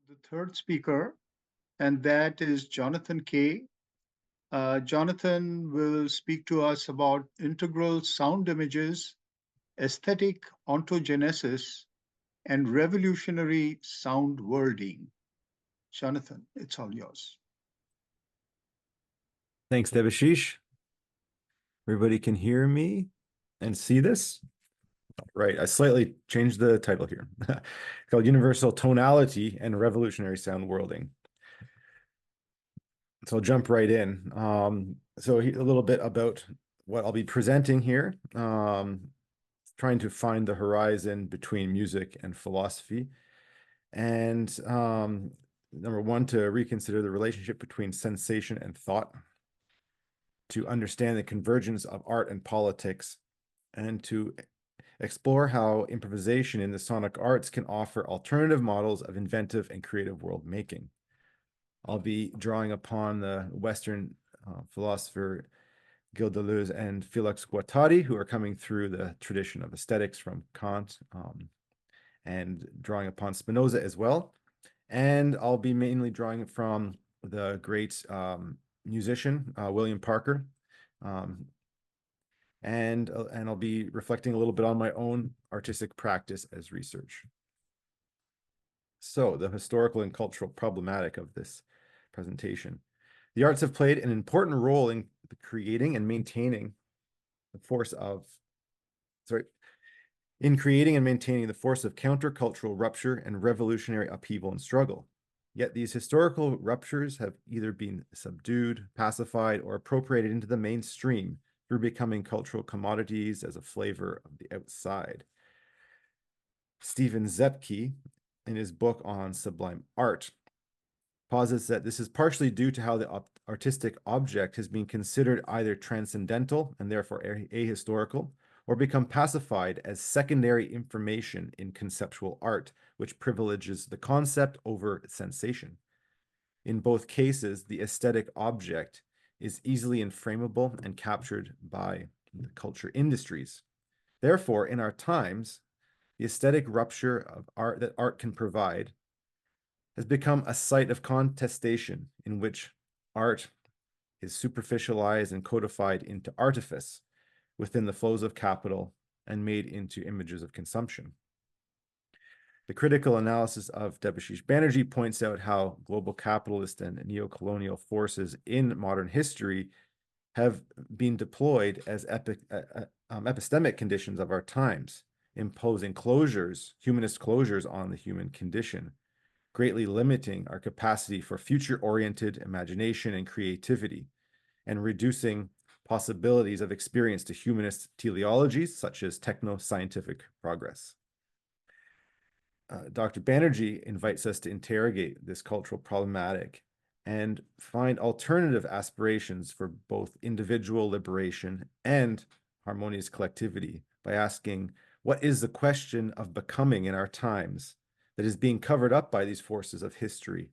the third speaker, and that is Jonathan Kay. Jonathan will speak to us about integral sound images, aesthetic ontogenesis, and revolutionary sound worlding. Jonathan, it's all yours. Thanks, Debashish. Everybody can hear me and see this? Right, I slightly changed the title here. Called Universal Tonality and Revolutionary Sound Worlding. So I'll jump right in. So a little bit about what I'll be presenting here. Trying to find the horizon between music and philosophy. And number one, to reconsider the relationship between sensation and thought, to understand the convergence of art and politics, and to explore how improvisation in the sonic arts can offer alternative models of inventive and creative world making. I'll be drawing upon the Western philosopher Gilles Deleuze and Felix Guattari, who are coming through the tradition of aesthetics from Kant, and drawing upon Spinoza as well. And I'll be mainly drawing from the great musician, William Parker. And I'll be reflecting a little bit on my own artistic practice as research. So the historical and cultural problematic of this presentation. The arts have played an important role in creating and maintaining the force of, countercultural rupture and revolutionary upheaval and struggle. Yet these historical ruptures have either been subdued, pacified, or appropriated into the mainstream through becoming cultural commodities as a flavor of the outside. Stephen Zepke, in his book on sublime art, posits that this is partially due to how the artistic object has been considered either transcendental and therefore ahistorical, or become pacified as secondary information in conceptual art, which privileges the concept over sensation. In both cases, the aesthetic object is easily inflammable and captured by the culture industries. Therefore, in our times, the aesthetic rupture of art that art can provide has become a site of contestation in which art is superficialized and codified into artifice within the flows of capital and made into images of consumption. The critical analysis of DebashishBanerji points out how global capitalist and neo-colonial forces in modern history have been deployed as epistemic conditions of our times, imposing humanist closures on the human condition, greatly limiting our capacity for future-oriented imagination and creativity, and reducing possibilities of experience to humanist teleologies such as techno-scientific progress. Dr. Banerjee invites us to interrogate this cultural problematic and find alternative aspirations for both individual liberation and harmonious collectivity by asking, what is the question of becoming in our times that is being covered up by these forces of history?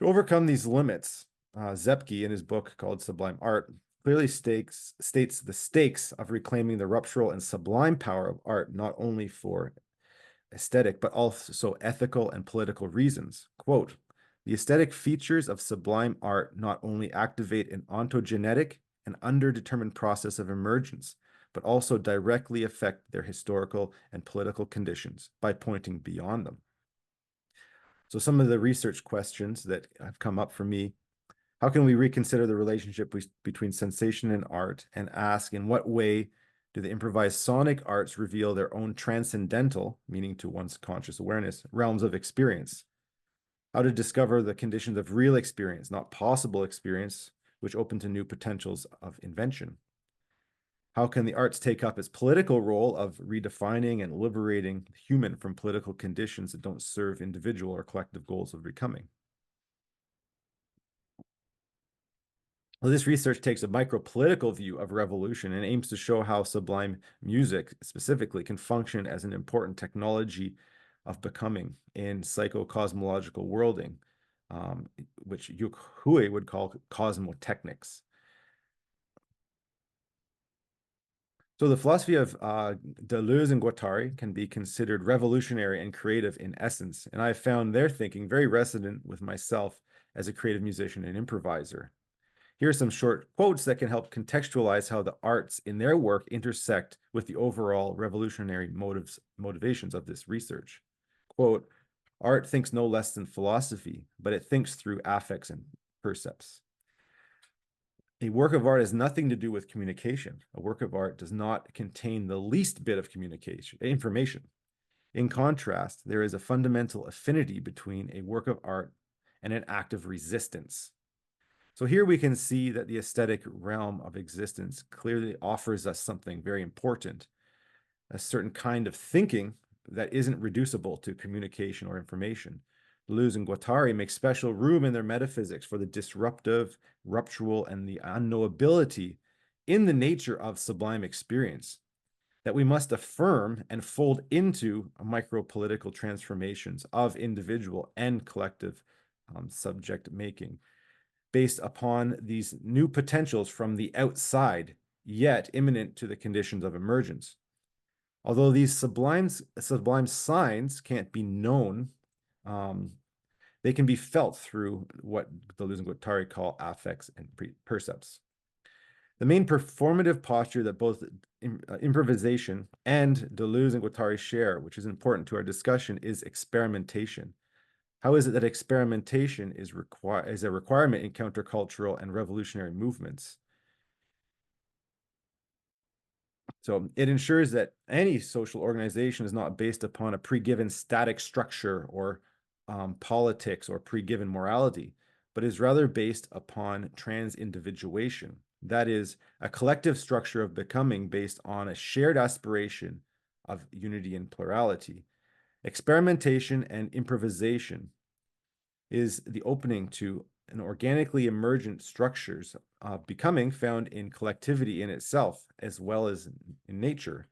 To overcome these limits, Zepke, in his book called Sublime Art, clearly states the stakes of reclaiming the ruptural and sublime power of art, not only for aesthetic, but also ethical and political reasons. Quote, the aesthetic features of sublime art not only activate an ontogenetic and underdetermined process of emergence, but also directly affect their historical and political conditions by pointing beyond them. So some of the research questions that have come up for me: how can we reconsider the relationship between sensation and art, and ask, in what way do the improvised sonic arts reveal their own transcendental, meaning to one's conscious awareness, realms of experience? How to discover the conditions of real experience, not possible experience, which open to new potentials of invention? How can the arts take up its political role of redefining and liberating the human from political conditions that don't serve individual or collective goals of becoming? Well, this research takes a micro-political view of revolution and aims to show how sublime music specifically can function as an important technology of becoming in psycho-cosmological worlding, which Hui would call cosmotechnics. So the philosophy of Deleuze and Guattari can be considered revolutionary and creative in essence, and I've found their thinking very resonant with myself as a creative musician and improviser. Here are some short quotes that can help contextualize how the arts in their work intersect with the overall revolutionary motivations of this research. Quote, "Art thinks no less than philosophy, but it thinks through affects and percepts. A work of art has nothing to do with communication. A work of art does not contain the least bit of information. In contrast, there is a fundamental affinity between a work of art and an act of resistance." So here we can see that the aesthetic realm of existence clearly offers us something very important, a certain kind of thinking that isn't reducible to communication or information. Deleuze and Guattari make special room in their metaphysics for the disruptive, ruptural, and the unknowability in the nature of sublime experience that we must affirm and fold into micro-political transformations of individual and collective subject making based upon these new potentials from the outside, yet imminent to the conditions of emergence. Although these sublime signs can't be known, they can be felt through what Deleuze and Guattari call affects and percepts. The main performative posture that both improvisation and Deleuze and Guattari share, which is important to our discussion, is experimentation. How is it that experimentation is a requirement in countercultural and revolutionary movements? So it ensures that any social organization is not based upon a pre-given static structure or politics or pre-given morality, but is rather based upon trans-individuation. That is, a collective structure of becoming based on a shared aspiration of unity and plurality. Experimentation and improvisation is the opening to an organically emergent structures of becoming found in collectivity in itself, as well as in nature,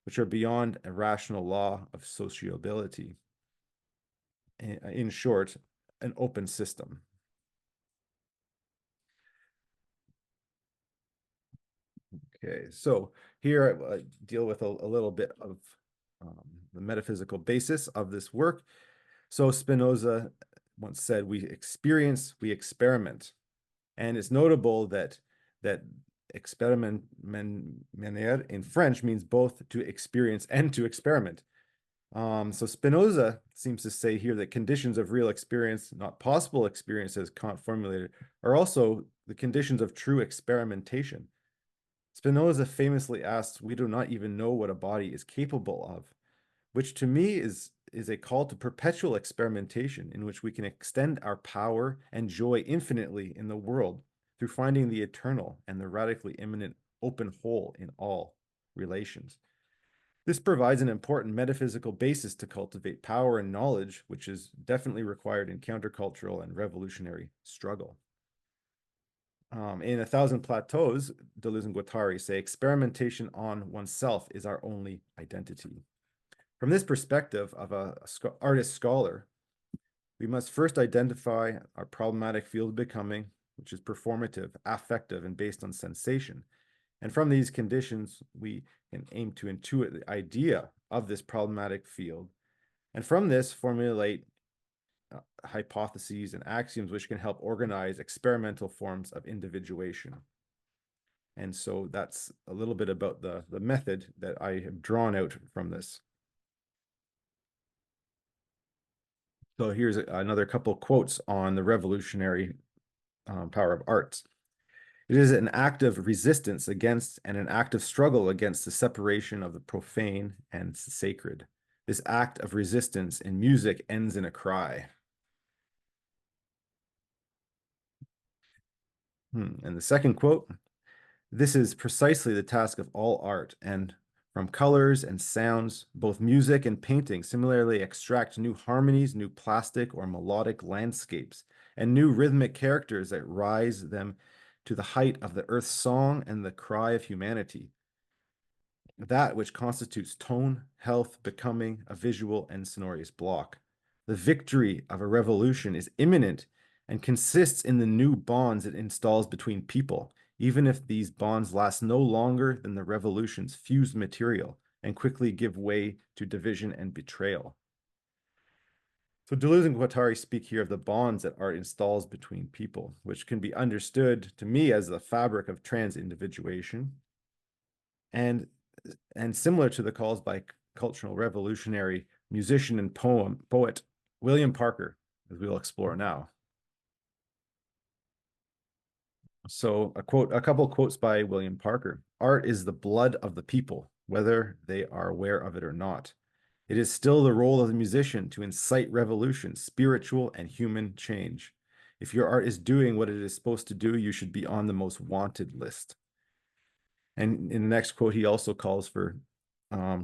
which are beyond a rational law of sociability. In short, an open system. Okay, so here I deal with a little bit of the metaphysical basis of this work. So Spinoza once said, "We experience, we experiment." And it's notable that expérimenter in French means both to experience and to experiment. So Spinoza seems to say here that conditions of real experience, not possible experience as Kant formulated, are also the conditions of true experimentation. Spinoza famously asks, "We do not even know what a body is capable of," which to me is a call to perpetual experimentation in which we can extend our power and joy infinitely in the world through finding the eternal and the radically immanent open whole in all relations. This provides an important metaphysical basis to cultivate power and knowledge, which is definitely required in countercultural and revolutionary struggle. In A Thousand Plateaus, Deleuze and Guattari say experimentation on oneself is our only identity. From this perspective of an artist scholar, we must first identify our problematic field of becoming, which is performative, affective, and based on sensation. And from these conditions, we can aim to intuit the idea of this problematic field. And from this, formulate hypotheses and axioms which can help organize experimental forms of individuation. And so that's a little bit about the method that I have drawn out from this. So here's another couple quotes on the revolutionary power of arts. "It is an act of resistance against and an act of struggle against the separation of the profane and sacred. This act of resistance in music ends in a cry." And the second quote, "This is precisely the task of all art, and from colors and sounds, both music and painting similarly extract new harmonies, new plastic or melodic landscapes, and new rhythmic characters that rise them to the height of the earth's song and the cry of humanity. That which constitutes tone, health, becoming, a visual and sonorous block. The victory of a revolution is imminent and consists in the new bonds it installs between people, even if these bonds last no longer than the revolution's fused material and quickly give way to division and betrayal. So Deleuze and Guattari speak here of the bonds that art installs between people, which can be understood to me as the fabric of trans-individuation, and similar to the calls by cultural revolutionary musician and poet William Parker, as we'll explore now. So a couple quotes by William Parker. Art is the blood of the people, whether they are aware of it or not. It is still the role of the musician to incite revolution, spiritual and human change. If your art is doing what it is supposed to do, you should be on the most wanted list. And in the next quote, he also calls for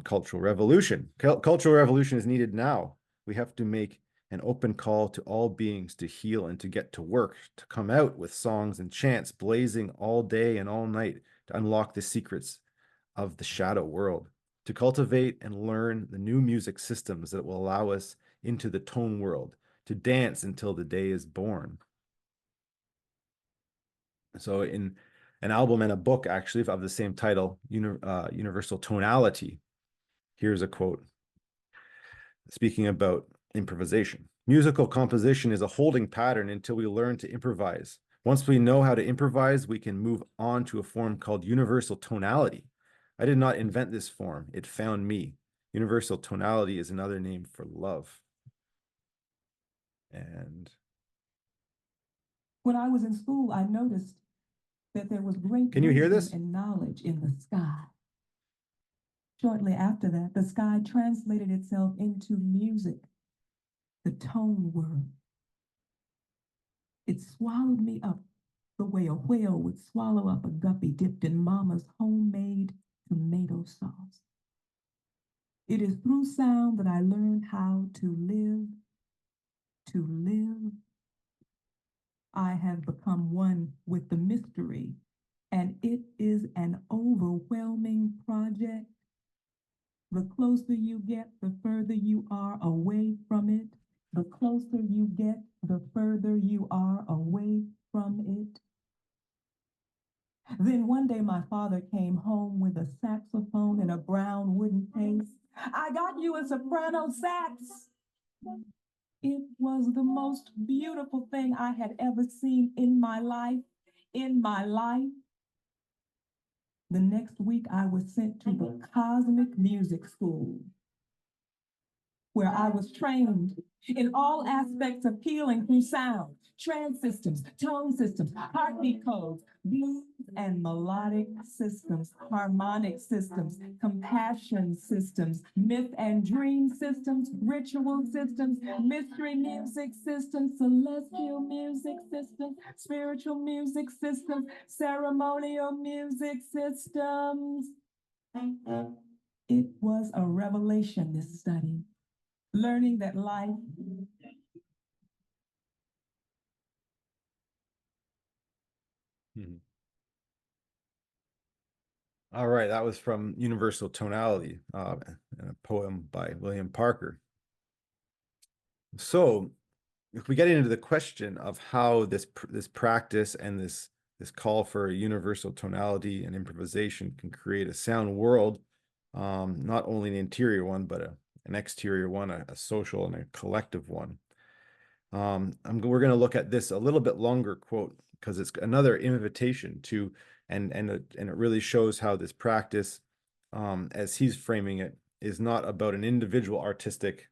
cultural revolution. Cultural revolution is needed now. We have to make an open call to all beings to heal and to get to work, to come out with songs and chants blazing all day and all night to unlock the secrets of the shadow world, to cultivate and learn the new music systems that will allow us into the tone world, to dance until the day is born. So in an album and a book, actually, of the same title, Universal Tonality, here's a quote speaking about improvisation. Musical composition is a holding pattern until we learn to improvise. Once we know how to improvise, we can move on to a form called universal tonality. I did not invent this form. It found me. Universal tonality is another name for love. And when I was in school, I noticed that there was great can you hear this? and knowledge in the sky. Shortly after that, the sky translated itself into music, the tone world. It swallowed me up the way a whale would swallow up a guppy dipped in mama's homemade tomato sauce. It is through sound that I learned how to live, to live. I have become one with the mystery, and it is an overwhelming project. The closer you get, the further you are away from it. The closer you get, the further you are away from it. Then one day my father came home with a saxophone and a brown wooden case. I got you a soprano sax. It was the most beautiful thing I had ever seen in my life. The next week I was sent to the Cosmic Music School, where I was trained in all aspects of healing through sound, trance systems, tone systems, heartbeat codes, blues and melodic systems, harmonic systems, compassion systems, myth and dream systems, ritual systems, mystery music systems, celestial music systems, spiritual music systems, ceremonial music systems. It was a revelation, this study. Learning that life All right, that was from Universal Tonality, a poem by William Parker. So if we get into the question of how this practice and this call for a universal tonality and improvisation can create a sound world, not only an interior one, but an exterior one, a social and a collective one. We're going to look at this a little bit longer quote because it's another invitation to, and it really shows how this practice, as he's framing it, is not about an individual artistic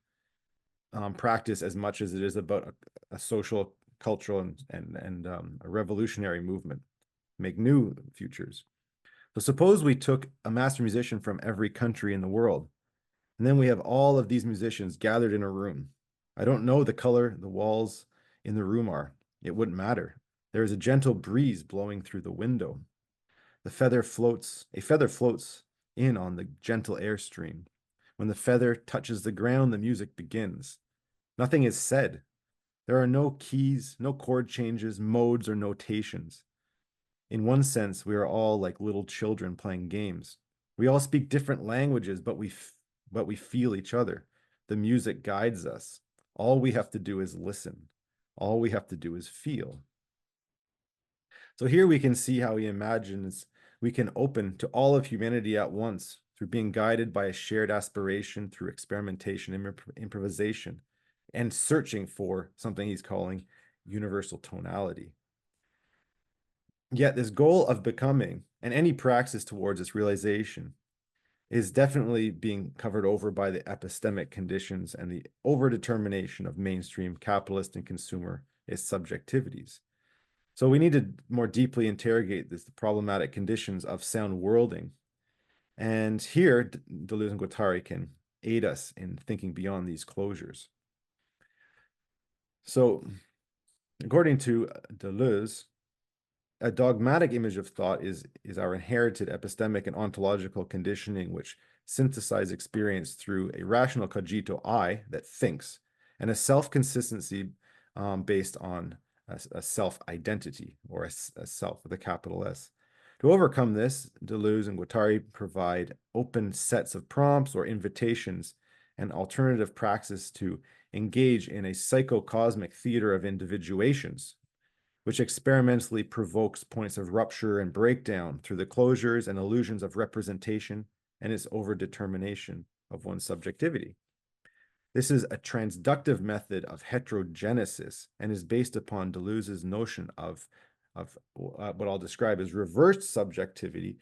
practice as much as it is about a social, cultural, and a revolutionary movement, make new futures. So suppose we took a master musician from every country in the world, and then we have all of these musicians gathered in a room. I don't know the color the walls in the room are. It wouldn't matter. There is a gentle breeze blowing through the window. A feather floats in on the gentle airstream. When the feather touches the ground, the music begins. Nothing is said. There are no keys, no chord changes, modes, or notations. In one sense, we are all like little children playing games. We all speak different languages, but we feel each other. The music guides us. All we have to do is listen. All we have to do is feel. So here we can see how he imagines we can open to all of humanity at once through being guided by a shared aspiration through experimentation and improvisation, and searching for something he's calling universal tonality. Yet this goal of becoming, and any praxis towards its realization, is definitely being covered over by the epistemic conditions and the overdetermination of mainstream capitalist and consumerist subjectivities. So we need to more deeply interrogate the problematic conditions of sound worlding. And here, Deleuze and Guattari can aid us in thinking beyond these closures. So, according to Deleuze, a dogmatic image of thought is our inherited epistemic and ontological conditioning, which synthesize experience through a rational cogito I that thinks, and a self-consistency based on a self-identity, or a self with a capital S. To overcome this, Deleuze and Guattari provide open sets of prompts or invitations and alternative praxis to engage in a psychocosmic theater of individuations, which experimentally provokes points of rupture and breakdown through the closures and illusions of representation and its overdetermination of one's subjectivity. This is a transductive method of heterogenesis and is based upon Deleuze's notion of what I'll describe as reversed subjectivity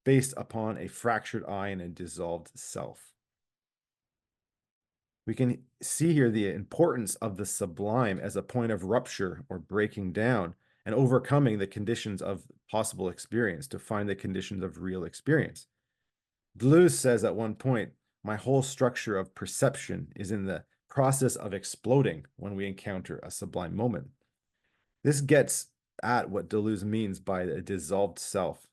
based upon a fractured I and a dissolved self. We can see here the importance of the sublime as a point of rupture or breaking down and overcoming the conditions of possible experience to find the conditions of real experience. Deleuze says at one point, my whole structure of perception is in the process of exploding when we encounter a sublime moment. This gets at what Deleuze means by a dissolved self,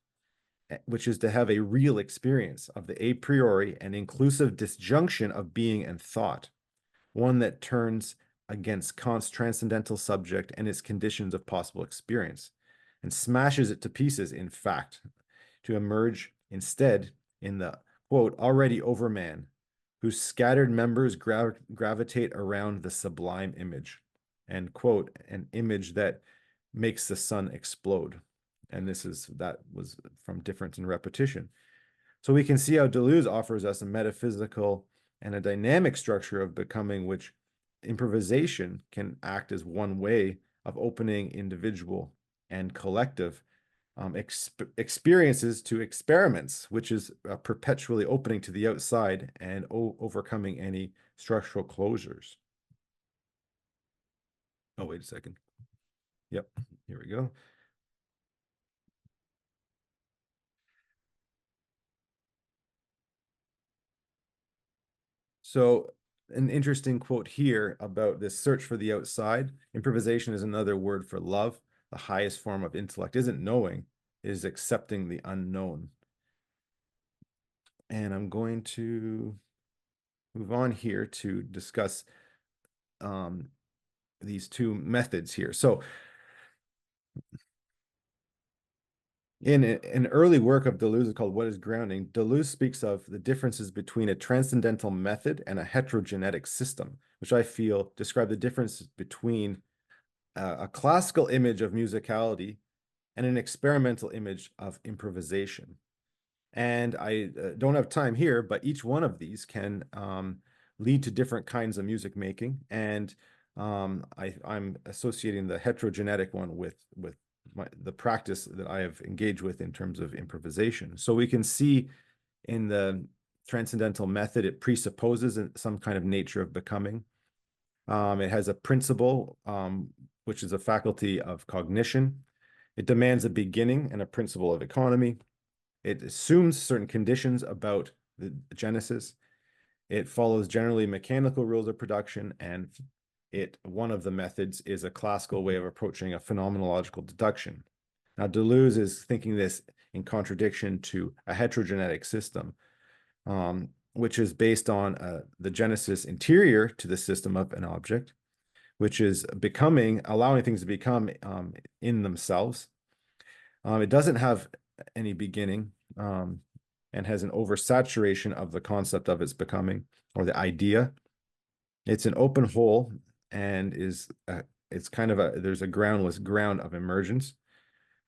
which is to have a real experience of the a priori and inclusive disjunction of being and thought, one that turns against Kant's transcendental subject and its conditions of possible experience, and smashes it to pieces in fact, to emerge instead in the, quote, already over man, whose scattered members gravitate around the sublime image, end quote, an image that makes the sun explode. And that was from difference in repetition. So we can see how Deleuze offers us a metaphysical and a dynamic structure of becoming, which improvisation can act as one way of opening individual and collective experiences to experiments, which is perpetually opening to the outside and overcoming any structural closures. Oh, wait a second. Yep, here we go. So an interesting quote here about this search for the outside. Improvisation is another word for love. The highest form of intellect isn't knowing, it is accepting the unknown. And I'm going to move on here to discuss these two methods here. So in an early work of Deleuze called What is Grounding, Deleuze speaks of the differences between a transcendental method and a heterogenetic system, which I feel describe the difference between a classical image of musicality and an experimental image of improvisation. And I don't have time here, but each one of these can lead to different kinds of music making. And I'm associating the heterogenetic one with the practice that I have engaged with in terms of improvisation. So we can see in the transcendental method, it presupposes some kind of nature of becoming. It has a principle, which is a faculty of cognition. It demands a beginning and a principle of economy. It assumes certain conditions about the genesis. It follows generally mechanical rules of production, and one of the methods is a classical way of approaching a phenomenological deduction. Now, Deleuze is thinking this in contradiction to a heterogenetic system, which is based on the genesis interior to the system of an object, which is becoming, allowing things to become in themselves. It doesn't have any beginning and has an oversaturation of the concept of its becoming, or the idea. It's an open whole and it's kind of there's a groundless ground of emergence.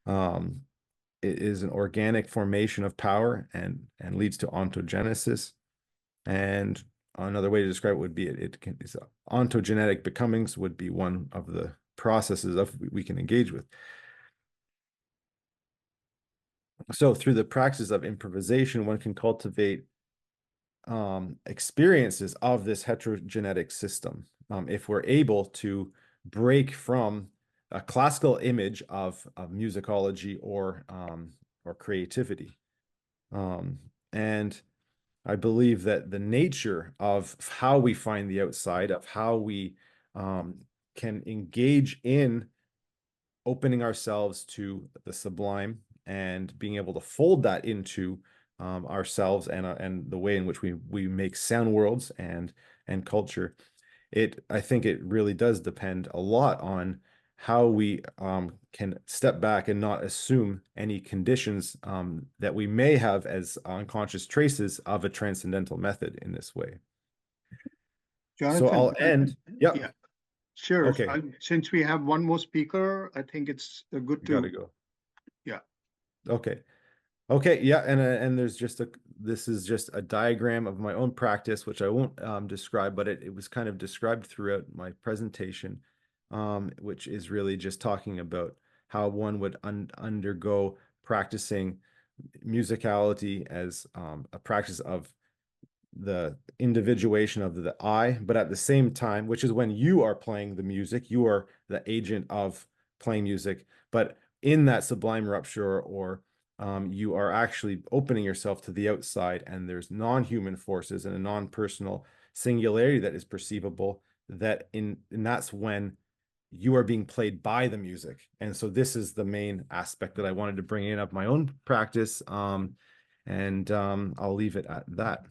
It is an organic formation of power and leads to ontogenesis. And another way to describe it would be it's ontogenetic becomings would be one of the processes of we can engage with. So through the practice of improvisation, one can cultivate experiences of this heterogenetic system. If we're able to break from a classical image of musicology or creativity. And I believe that the nature of how we find the outside, of how we can engage in opening ourselves to the sublime and being able to fold that into ourselves and the way in which we make sound worlds and culture. I think it really does depend a lot on how we can step back and not assume any conditions that we may have as unconscious traces of a transcendental method in this way. So I'll end. Yep. Yeah, sure. Okay. Since we have one more speaker, I think it's good to gotta go. Yeah. Okay. Okay, yeah, and there's this is just a diagram of my own practice, which I won't describe, but it was kind of described throughout my presentation, which is really just talking about how one would undergo practicing musicality as a practice of the individuation of the I, but at the same time, which is when you are playing the music, you are the agent of playing music, but in that sublime rupture or you are actually opening yourself to the outside, and there's non-human forces and a non-personal singularity that is perceivable, and that's when you are being played by the music. And so this is the main aspect that I wanted to bring in of my own practice. And I'll leave it at that.